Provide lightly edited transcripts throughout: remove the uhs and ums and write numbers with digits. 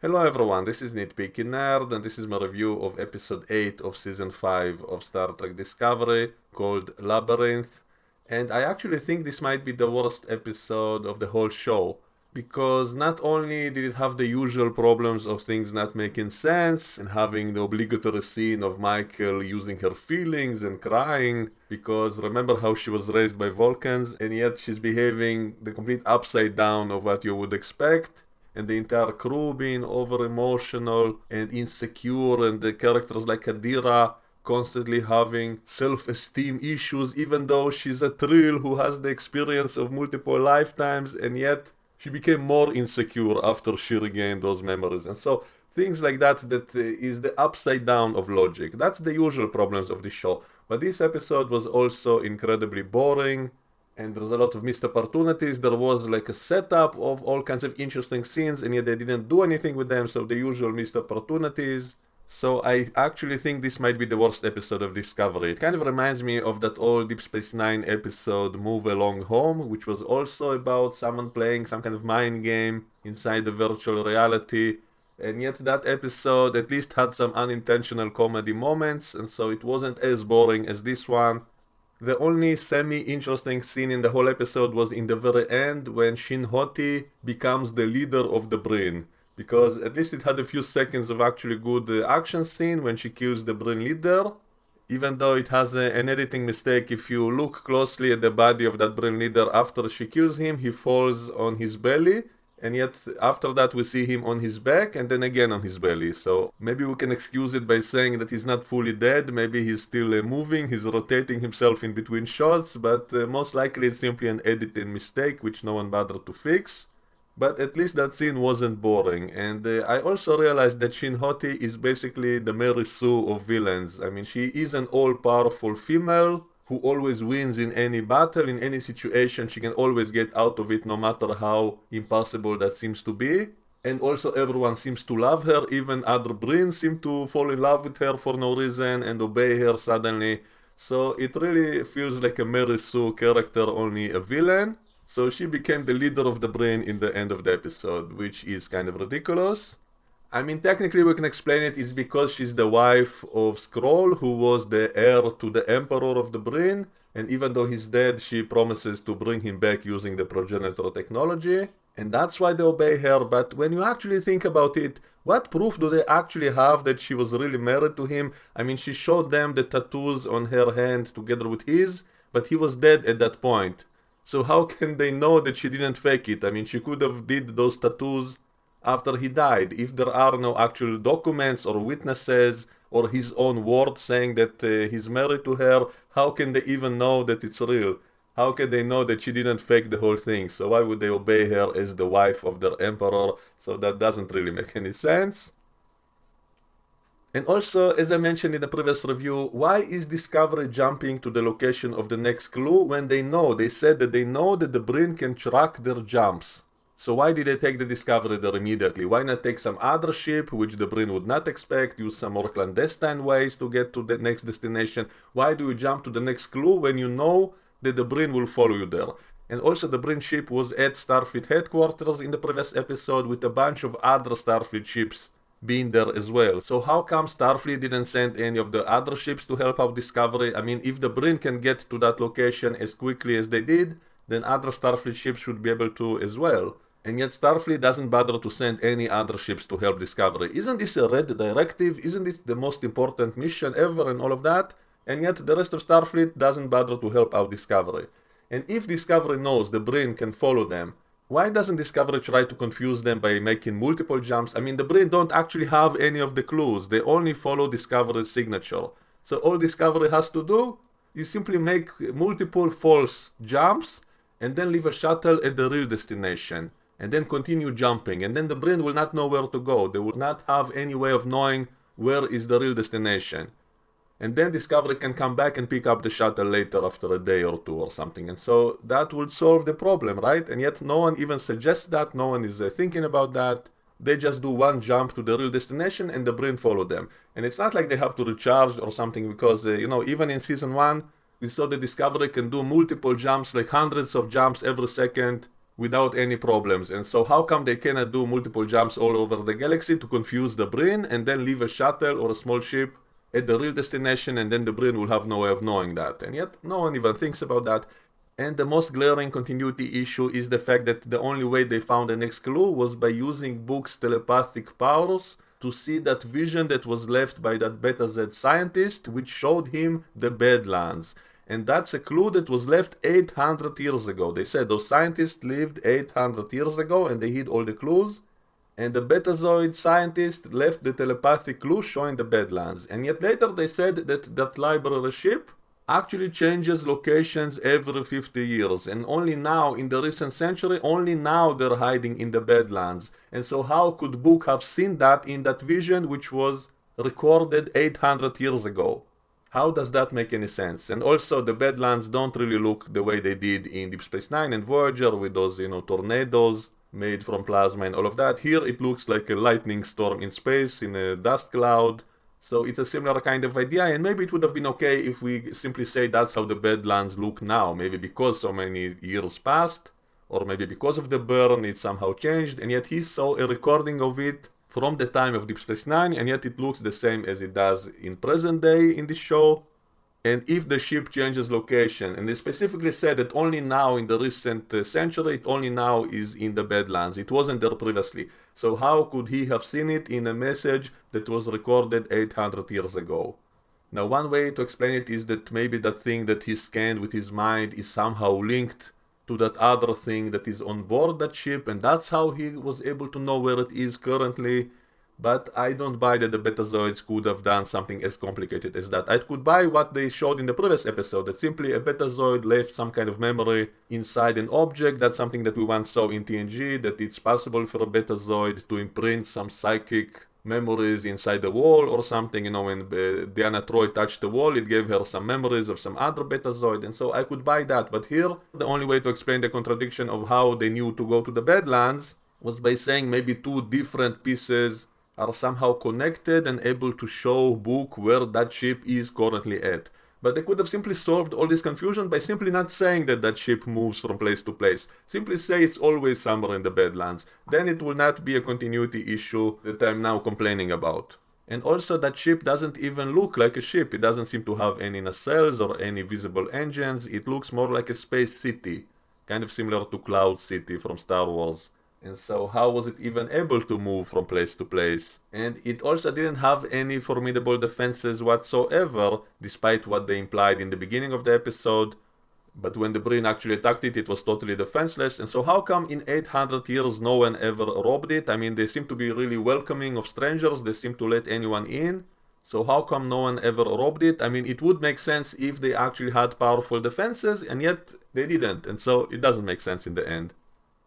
Hello everyone, this is Nitpicking Nerd, and this is my review of episode 8 of season 5 of Star Trek Discovery, called Labyrinth. And I actually think this might be the worst episode of the whole show, because not only did it have the usual problems of things not making sense, and having the obligatory scene of Michael using her feelings and crying, because remember how she was raised by Vulcans, and yet she's behaving the complete upside down of what you would expect, and the entire crew being over emotional and insecure, and the characters like Adira constantly having self-esteem issues, even though she's a Trill who has the experience of multiple lifetimes, and yet she became more insecure after she regained those memories. And so things like that is the upside down of logic. That's the usual problems of the show. But this episode was also incredibly boring, and there's a lot of missed opportunities. There was like a setup of all kinds of interesting scenes, and yet they didn't do anything with them, so the usual missed opportunities. So I actually think this might be the worst episode of Discovery. It kind of reminds me of that old Deep Space Nine episode Move Along Home, which was also about someone playing some kind of mind game inside the virtual reality. And yet that episode at least had some unintentional comedy moments, and so it wasn't as boring as this one. The only semi-interesting scene in the whole episode was in the very end when Shin Hoti becomes the leader of the Brin. Because at least it had a few seconds of actually good action scene when she kills the Brin leader. Even though it has an editing mistake, if you look closely at the body of that Brin leader after she kills him, he falls on his belly. And yet after that we see him on his back and then again on his belly. So maybe we can excuse it by saying that he's not fully dead. Maybe he's still moving, he's rotating himself in between shots, but most likely it's simply an editing mistake which no one bothered to fix. But at least that scene wasn't boring. And I also realized that Shin Hoti is basically the Mary Sue of villains. I mean, she is an all-powerful female who always wins in any battle, in any situation. She can always get out of it, no matter how impossible that seems to be. And also everyone seems to love her. Even other Brins seem to fall in love with her for no reason and obey her suddenly. So it really feels like a Mary Sue character, only a villain. So she became the leader of the Brin in the end of the episode, which is kind of ridiculous. I mean, technically we can explain it is because she's the wife of Skrull, who was the heir to the Emperor of the Brin, and even though he's dead, she promises to bring him back using the progenitor technology, and that's why they obey her. But when you actually think about it, what proof do they actually have that she was really married to him? I mean, she showed them the tattoos on her hand together with his, but he was dead at that point. So how can they know that she didn't fake it? I mean, she could have did those tattoos after he died. If there are no actual documents or witnesses or his own word saying that he's married to her, how can they even know that it's real? How can they know that she didn't fake the whole thing? So why would they obey her as the wife of their emperor? So that doesn't really make any sense. And also, as I mentioned in the previous review, why is Discovery jumping to the location of the next clue when they said that they know that the Brin can track their jumps? So why did they take the Discovery there immediately? Why not take some other ship, which the Brin would not expect, use some more clandestine ways to get to the next destination? Why do you jump to the next clue when you know that the Brin will follow you there? And also the Brin ship was at Starfleet headquarters in the previous episode with a bunch of other Starfleet ships being there as well. So how come Starfleet didn't send any of the other ships to help out Discovery? I mean, if the Brin can get to that location as quickly as they did, then other Starfleet ships should be able to as well. And yet Starfleet doesn't bother to send any other ships to help Discovery. Isn't this a red directive? Isn't this the most important mission ever and all of that? And yet the rest of Starfleet doesn't bother to help out Discovery. And if Discovery knows the Brin can follow them, why doesn't Discovery try to confuse them by making multiple jumps? I mean, the Brin don't actually have any of the clues. They only follow Discovery's signature. So all Discovery has to do is simply make multiple false jumps and then leave a shuttle at the real destination. And then continue jumping. And then the Brin will not know where to go. They will not have any way of knowing where is the real destination. And then Discovery can come back and pick up the shuttle later after a day or two or something. And so that would solve the problem, right? And yet no one even suggests that. No one is thinking about that. They just do one jump to the real destination and the Brin follow them. And it's not like they have to recharge or something because, even in Season 1, we saw that Discovery can do multiple jumps, like hundreds of jumps every second, without any problems. And so how come they cannot do multiple jumps all over the galaxy to confuse the Brin and then leave a shuttle or a small ship at the real destination, and then the Brin will have no way of knowing that? And yet no one even thinks about that. And the most glaring continuity issue is the fact that the only way they found the next clue was by using Book's telepathic powers to see that vision that was left by that Beta Z scientist, which showed him the Badlands. And that's a clue that was left 800 years ago. They said those scientists lived 800 years ago and they hid all the clues. And the Betazoid scientist left the telepathic clue showing the Badlands. And yet later they said that that library ship actually changes locations every 50 years. And only now, in the recent century, only now they're hiding in the Badlands. And so how could Book have seen that in that vision which was recorded 800 years ago? How does that make any sense? And also the Badlands don't really look the way they did in Deep Space Nine and Voyager with those, tornadoes made from plasma and all of that. Here it looks like a lightning storm in space in a dust cloud. So it's a similar kind of idea, and maybe it would have been okay if we simply say that's how the Badlands look now. Maybe because so many years passed, or maybe because of the burn it somehow changed, and yet he saw a recording of it from the time of Deep Space Nine, and yet it looks the same as it does in present day in this show. And if the ship changes location, and they specifically said that only now in the recent century, it only now is in the Badlands. It wasn't there previously. So how could he have seen it in a message that was recorded 800 years ago? Now one way to explain it is that maybe that thing that he scanned with his mind is somehow linked to that other thing that is on board that ship, and that's how he was able to know where it is currently. But I don't buy that the Betazoids could have done something as complicated as that. I could buy what they showed in the previous episode, that simply a Betazoid left some kind of memory inside an object. That's something that we once saw in TNG, that it's possible for a Betazoid to imprint some psychic memories inside the wall or something. When Deanna Troi touched the wall, it gave her some memories of some other Betazoid, and so I could buy that. But here, the only way to explain the contradiction of how they knew to go to the Badlands was by saying maybe two different pieces are somehow connected and able to show Book where that ship is currently at. But they could have simply solved all this confusion by simply not saying that that ship moves from place to place. Simply say it's always somewhere in the Badlands. Then it will not be a continuity issue that I'm now complaining about. And also that ship doesn't even look like a ship. It doesn't seem to have any nacelles or any visible engines. It looks more like a space city, kind of similar to Cloud City from Star Wars. And so how was it even able to move from place to place? And it also didn't have any formidable defenses whatsoever, despite what they implied in the beginning of the episode. But when the Brin actually attacked it, it was totally defenseless. And so how come in 800 years no one ever robbed it? I mean, they seem to be really welcoming of strangers. They seem to let anyone in. So how come no one ever robbed it? I mean, it would make sense if they actually had powerful defenses, and yet they didn't. And so it doesn't make sense in the end.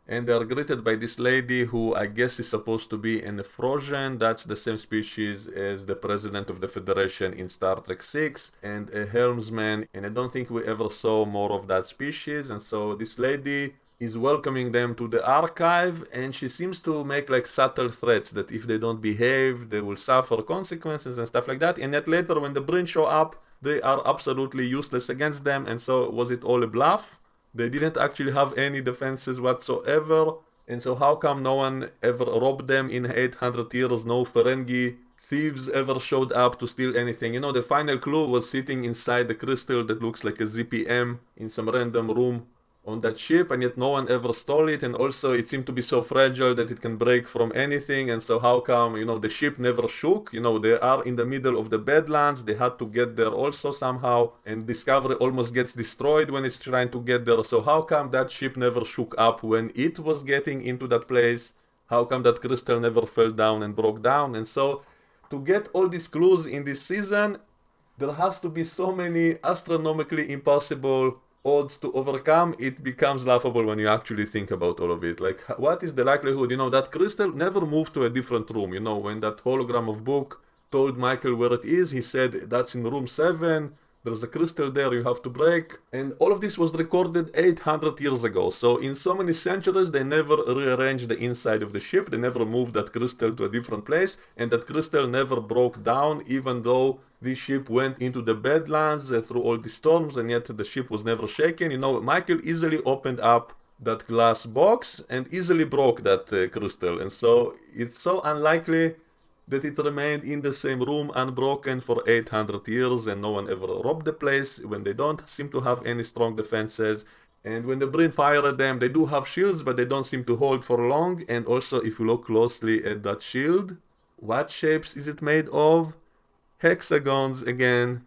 And they are greeted by this lady who I guess is supposed to be an Efrosian. That's the same species as the president of the Federation in Star Trek 6, and a helmsman, and I don't think we ever saw more of that species. And so this lady is welcoming them to the archive, and she seems to make like subtle threats that if they don't behave they will suffer consequences and stuff like that. And yet later when the Brin show up, they are absolutely useless against them. And so was it all a bluff? They didn't actually have any defenses whatsoever, and so how come no one ever robbed them in 800 years? No Ferengi thieves ever showed up to steal anything. The final clue was sitting inside the crystal that looks like a ZPM in some random room on that ship, and yet no one ever stole it. And also it seemed to be so fragile that it can break from anything. And so how come, the ship never shook? They are in the middle of the Badlands. They had to get there also somehow, and Discovery almost gets destroyed when it's trying to get there. So how come that ship never shook up when it was getting into that place? How come that crystal never fell down and broke down? And so to get all these clues in this season, there has to be so many astronomically impossible odds to overcome. It becomes laughable when you actually think about all of it. Like, what is the likelihood? That crystal never moved to a different room. When that hologram of Book told Michael where it is, he said, that's in room 7. There's a crystal there you have to break. And all of this was recorded 800 years ago. So in so many centuries, they never rearranged the inside of the ship. They never moved that crystal to a different place. And that crystal never broke down, even though this ship went into the Badlands through all the storms, and yet the ship was never shaken. Michael easily opened up that glass box and easily broke that crystal. And so it's so unlikely that it remained in the same room unbroken for 800 years and no one ever robbed the place when they don't seem to have any strong defenses. And when the Brin fire at them, they do have shields, but they don't seem to hold for long. And also, if you look closely at that shield, what shapes is it made of? Hexagons again.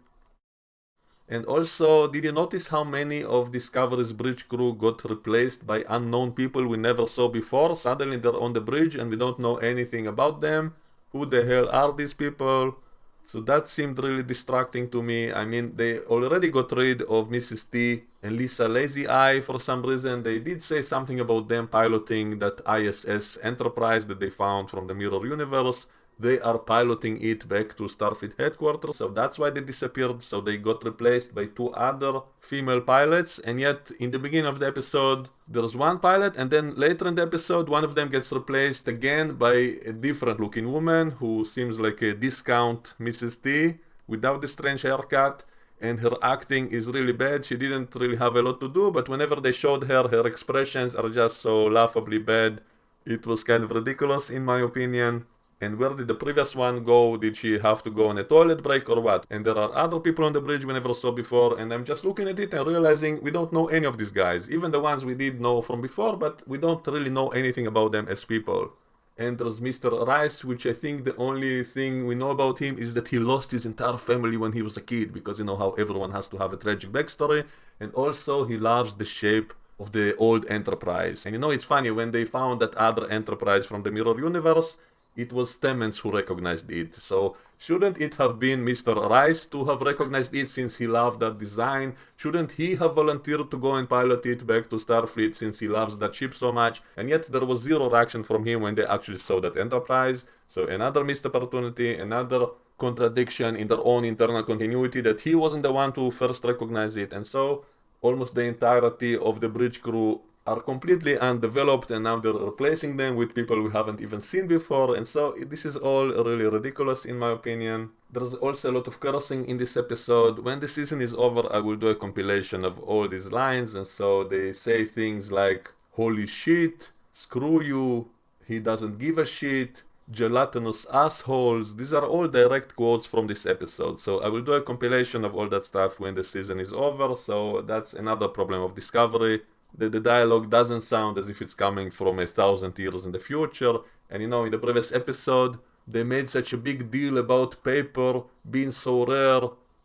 And also, did you notice how many of Discovery's bridge crew got replaced by unknown people we never saw before? Suddenly they're on the bridge and we don't know anything about them. Who the hell are these people? So that seemed really distracting to me. I mean, they already got rid of Mrs. T and Lisa Lazy Eye for some reason. They did say something about them piloting that ISS Enterprise that they found from the Mirror Universe. They are piloting it back to Starfleet headquarters, so that's why they disappeared. So they got replaced by 2 other female pilots, and yet in the beginning of the episode there's one pilot, and then later in the episode one of them gets replaced again by a different looking woman who seems like a discount Mrs. T without the strange haircut, and her acting is really bad. She didn't really have a lot to do, but whenever they showed her, her expressions are just so laughably bad. It was kind of ridiculous in my opinion. And where did the previous one go? Did she have to go on a toilet break or what? And there are other people on the bridge we never saw before, and I'm just looking at it and realizing we don't know any of these guys. Even the ones we did know from before, but we don't really know anything about them as people. And there's Mr. Rice, which I think the only thing we know about him is that he lost his entire family when he was a kid, because you know how everyone has to have a tragic backstory. And also he loves the shape of the old Enterprise. And you know, it's funny, when they found that other Enterprise from the Mirror Universe, it was Stamens who recognized it. So shouldn't it have been Mr. Rice to have recognized it since he loved that design? Shouldn't he have volunteered to go and pilot it back to Starfleet since he loves that ship so much? And yet there was zero reaction from him when they actually saw that Enterprise. So another missed opportunity, another contradiction in their own internal continuity, that he wasn't the one to first recognize it. And so almost the entirety of the bridge crew are completely undeveloped, and now they're replacing them with people we haven't even seen before, and so this is all really ridiculous in my opinion. There's also a lot of cursing in this episode. When the season is over, I will do a compilation of all these lines, and so they say things like holy shit, screw you, he doesn't give a shit, gelatinous assholes. These are all direct quotes from this episode, so I will do a compilation of all that stuff when the season is over. So that's another problem of Discovery. The dialogue doesn't sound as if it's coming from 1,000 years in the future. And you know, in the previous episode, they made such a big deal about paper being so rare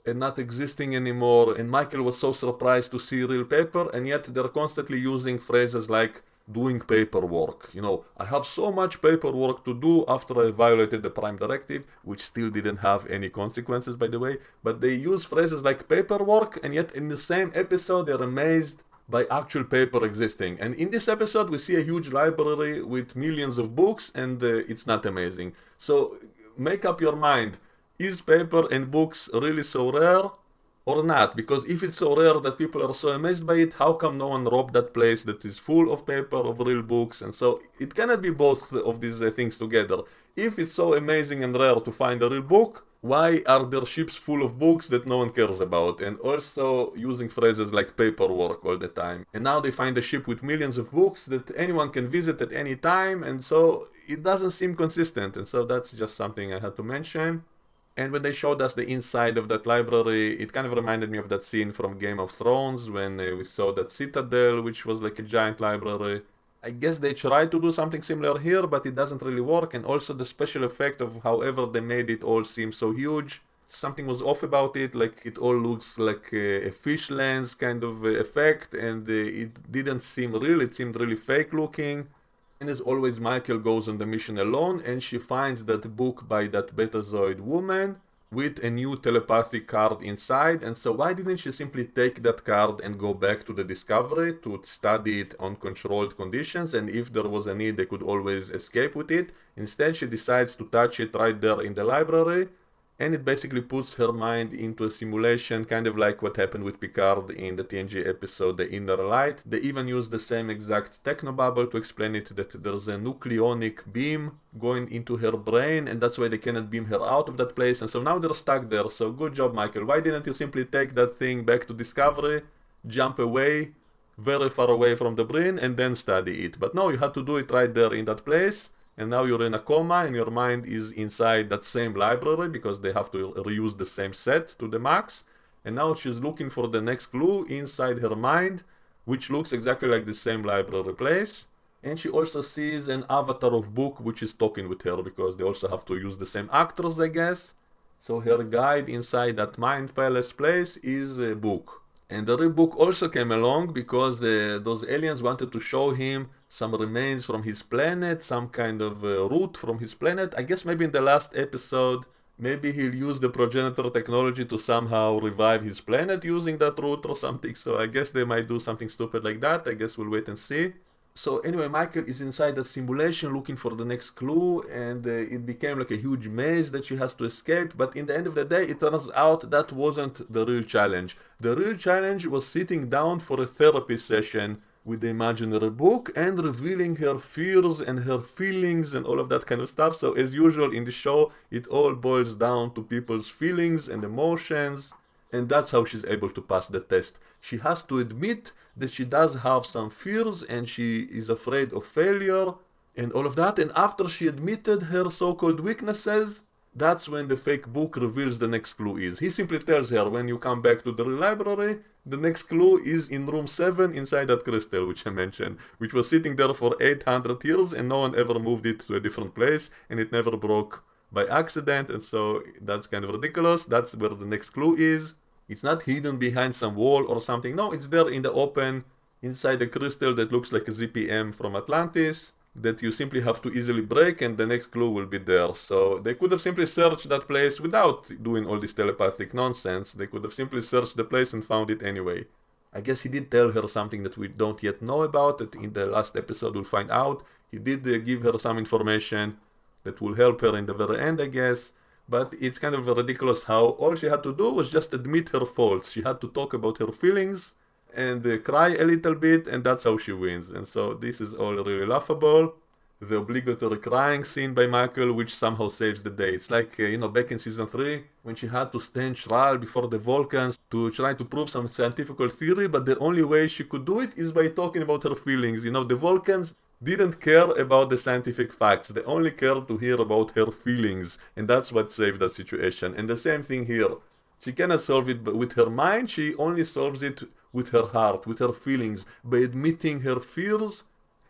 and not existing anymore. And Michael was so surprised to see real paper, and yet they're constantly using phrases like doing paperwork. You know, I have so much paperwork to do after I violated the Prime Directive, which still didn't have any consequences, by the way. But they use phrases like paperwork, and yet in the same episode, they're amazed by actual paper existing. And in this episode we see a huge library with millions of books, and it's not amazing. So make up your mind, is paper and books really so rare or not? Because if it's so rare that people are so amazed by it, how come no one robbed that place that is full of paper, of real books? And so it cannot be both of these things together. If it's so amazing and rare to find a real book, why are there ships full of books that no one cares about? And also using phrases like paperwork all the time. And now they find a ship with millions of books that anyone can visit at any time, and so it doesn't seem consistent. And so that's just something I had to mention. And when they showed us the inside of that library, it kind of reminded me of that scene from Game of Thrones when we saw that citadel, which was like a giant library. I guess they tried to do something similar here, but it doesn't really work. And also the special effect of however they made it all seem so huge. Something was off about it, like it all looks like a fish lens kind of effect, and it didn't seem real, it seemed really fake looking. And as always, Michael goes on the mission alone, and she finds that book by that Betazoid woman with a new telepathic card inside. And so why didn't she simply take that card and go back to the Discovery to study it on controlled conditions, and if there was a need they could always escape with it? Instead she decides to touch it right there in the library, and it basically puts her mind into a simulation, kind of like what happened with Picard in the TNG episode The Inner Light. They even use the same exact technobubble to explain it, that there's a nucleonic beam going into her brain, and that's why they cannot beam her out of that place. And so now they're stuck there. So good job, Michael. Why didn't you simply take that thing back to Discovery, jump away, very far away from the Brin and then study it. But no, you had to do it right there in that place. And now you're in a coma and your mind is inside that same library because they have to reuse the same set to the max. And now she's looking for the next clue inside her mind, which looks exactly like the same library place. And she also sees an avatar of Book which is talking with her because they also have to use the same actors, I guess. So her guide inside that Mind Palace place is a Book. And the real Book also came along because those aliens wanted to show him some remains from his planet, some kind of root from his planet. I guess maybe in the last episode, maybe he'll use the progenitor technology to somehow revive his planet using that root or something. So I guess they might do something stupid like that. I guess we'll wait and see. So anyway, Michael is inside that simulation looking for the next clue, and it became like a huge maze that she has to escape. But in the end of the day, it turns out that wasn't the real challenge. The real challenge was sitting down for a therapy session with the imaginary Book and revealing her fears and her feelings and all of that kind of stuff. So as usual in the show, it all boils down to people's feelings and emotions. And that's how she's able to pass the test. She has to admit that she does have some fears and she is afraid of failure and all of that. And after she admitted her so-called weaknesses, that's when the fake Book reveals the next clue is. He simply tells her, when you come back to the library, the next clue is in room 7 inside that crystal which I mentioned, which was sitting there for 800 years and no one ever moved it to a different place and it never broke by accident. And so that's kind of ridiculous. That's where the next clue is. It's not hidden behind some wall or something. No, it's there in the open, inside a crystal that looks like a ZPM from Atlantis, that you simply have to easily break and the next clue will be there. So they could have simply searched that place without doing all this telepathic nonsense. They could have simply searched the place and found it anyway. I guess he did tell her something that we don't yet know about, that in the last episode we'll find out. He did give her some information that will help her in the very end, I guess. But it's kind of ridiculous how all she had to do was just admit her faults. She had to talk about her feelings and cry a little bit, and that's how she wins. And so this is all really laughable. The obligatory crying scene by Michael, which somehow saves the day. It's like, back in season 3, when she had to stand trial before the Vulcans to try to prove some scientific theory, but the only way she could do it is by talking about her feelings. The Vulcans didn't care about the scientific facts. They only cared to hear about her feelings, and that's what saved that situation. And the same thing here. She cannot solve it with her mind, she only solves it with her heart, with her feelings, by admitting her fears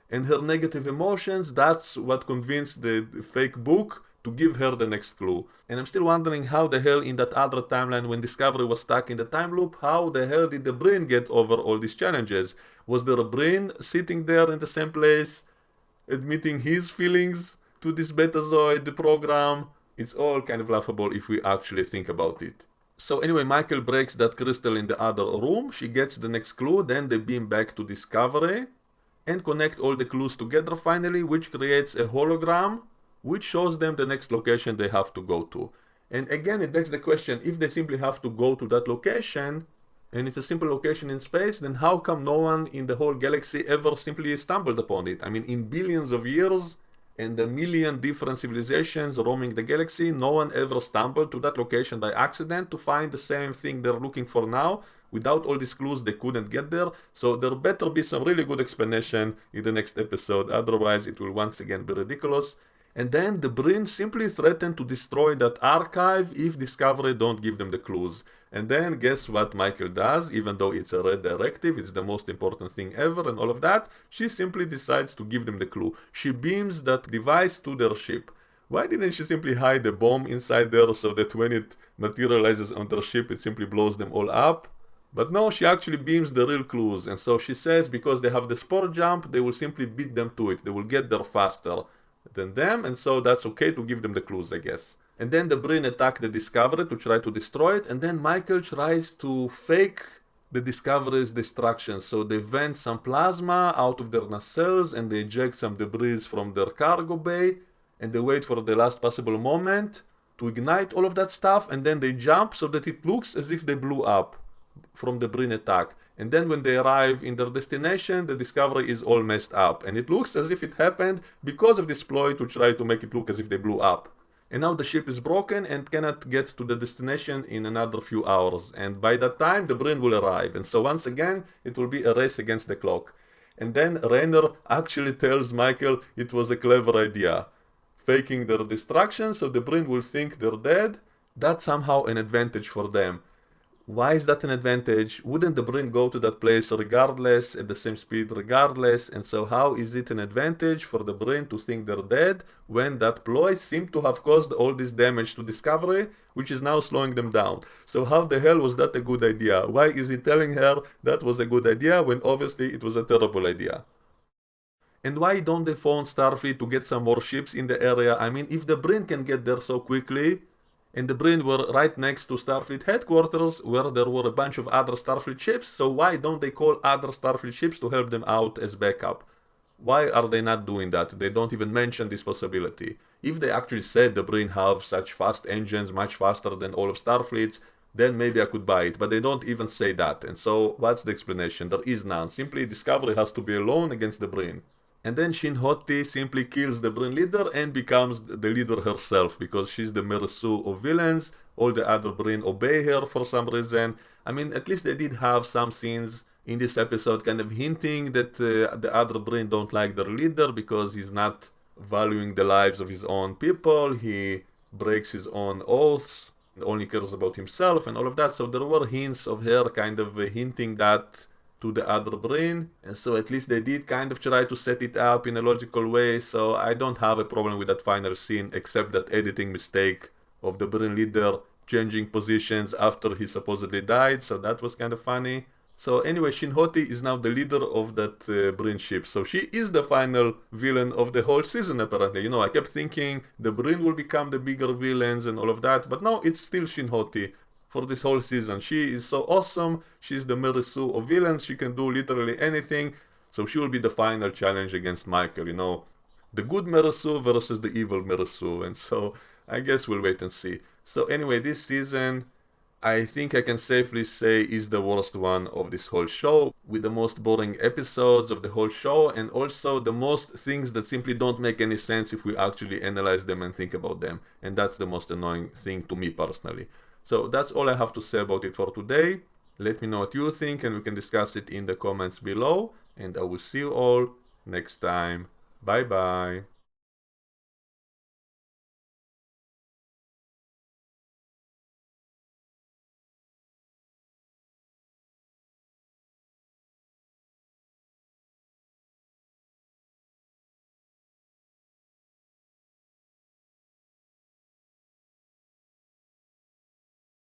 and her negative emotions. That's what convinced the fake Book to give her the next clue. And I'm still wondering how the hell in that other timeline, when Discovery was stuck in the time loop, how the hell did the Brin get over all these challenges? Was there a Brin sitting there in the same place, admitting his feelings to this Betazoid, the program? It's all kind of laughable if we actually think about it. So anyway, Michael breaks that crystal in the other room, she gets the next clue, then they beam back to Discovery and connect all the clues together finally, which creates a hologram which shows them the next location they have to go to. And again, it begs the question, if they simply have to go to that location, and it's a simple location in space, then how come no one in the whole galaxy ever simply stumbled upon it? I mean, in billions of years, and a million different civilizations roaming the galaxy, no one ever stumbled to that location by accident to find the same thing they're looking for now. Without all these clues, they couldn't get there. So there better be some really good explanation in the next episode, otherwise it will once again be ridiculous. And then the Brin simply threaten to destroy that archive if Discovery don't give them the clues. And then guess what Michael does? Even though it's a red directive, it's the most important thing ever and all of that, she simply decides to give them the clue. She beams that device to their ship. Why didn't she simply hide a bomb inside there so that when it materializes on their ship it simply blows them all up? But no, she actually beams the real clues. And so she says because they have the spore jump, they will simply beat them to it. They will get there faster than them, and so that's okay to give them the clues, I guess. And then the Brin attack the Discovery to try to destroy it, and then Michael tries to fake the Discovery's destruction. So they vent some plasma out of their nacelles and they eject some debris from their cargo bay, and they wait for the last possible moment to ignite all of that stuff, and then they jump so that it looks as if they blew up from the Brin attack. And then when they arrive in their destination, the Discovery is all messed up. And it looks as if it happened because of this ploy to try to make it look as if they blew up. and now the ship is broken and cannot get to the destination in another few hours, and by that time the Brin will arrive, and so once again it will be a race against the clock. And then Rainer actually tells Michael it was a clever idea, faking their destruction so the Brin will think they're dead. That's somehow an advantage for them. Why is that an advantage? Wouldn't the Brin go to that place regardless, at the same speed regardless? And so how is it an advantage for the Brin to think they're dead when that ploy seemed to have caused all this damage to Discovery, which is now slowing them down? So how the hell was that a good idea? Why is he telling her that was a good idea when obviously it was a terrible idea? And why don't they phone Starfleet to get some more ships in the area? I mean, if the Brin can get there so quickly, and the Brin were right next to Starfleet headquarters where there were a bunch of other Starfleet ships, so why don't they call other Starfleet ships to help them out as backup? Why are they not doing that? They don't even mention this possibility. If they actually said the Brin have such fast engines, much faster than all of Starfleet's, then maybe I could buy it, but they don't even say that. And so what's the explanation? There is none. Simply Discovery has to be alone against the Brin. And then Shin Hoti simply kills the Brin leader and becomes the leader herself, because she's the Meresu of villains. All the other Brin obey her for some reason. I mean, at least they did have some scenes in this episode kind of hinting that the other Brin don't like their leader because he's not valuing the lives of his own people. He breaks his own oaths, only cares about himself and all of that. So there were hints of her kind of hinting that to the other Brin, and so at least they did kind of try to set it up in a logical way, so I don't have a problem with that final scene, except that editing mistake of the Brin leader changing positions after he supposedly died, so that was kind of funny. So anyway, Shin Hoti is now the leader of that Brin ship, so she is the final villain of the whole season apparently. You know, I kept thinking the Brin will become the bigger villains and all of that, but no, it's still Shin Hoti for this whole season. She is so awesome. She's the Meresu of villains. She can do literally anything. So she will be the final challenge against Michael, you know. The good Meresu versus the evil Meresu. And so I guess we'll wait and see. So anyway, this season, I think I can safely say is the worst one of this whole show, with the most boring episodes of the whole show, and also the most things that simply don't make any sense if we actually analyze them and think about them. And that's the most annoying thing to me personally. So that's all I have to say about it for today. Let me know what you think and we can discuss it in the comments below. And I will see you all next time. Bye bye.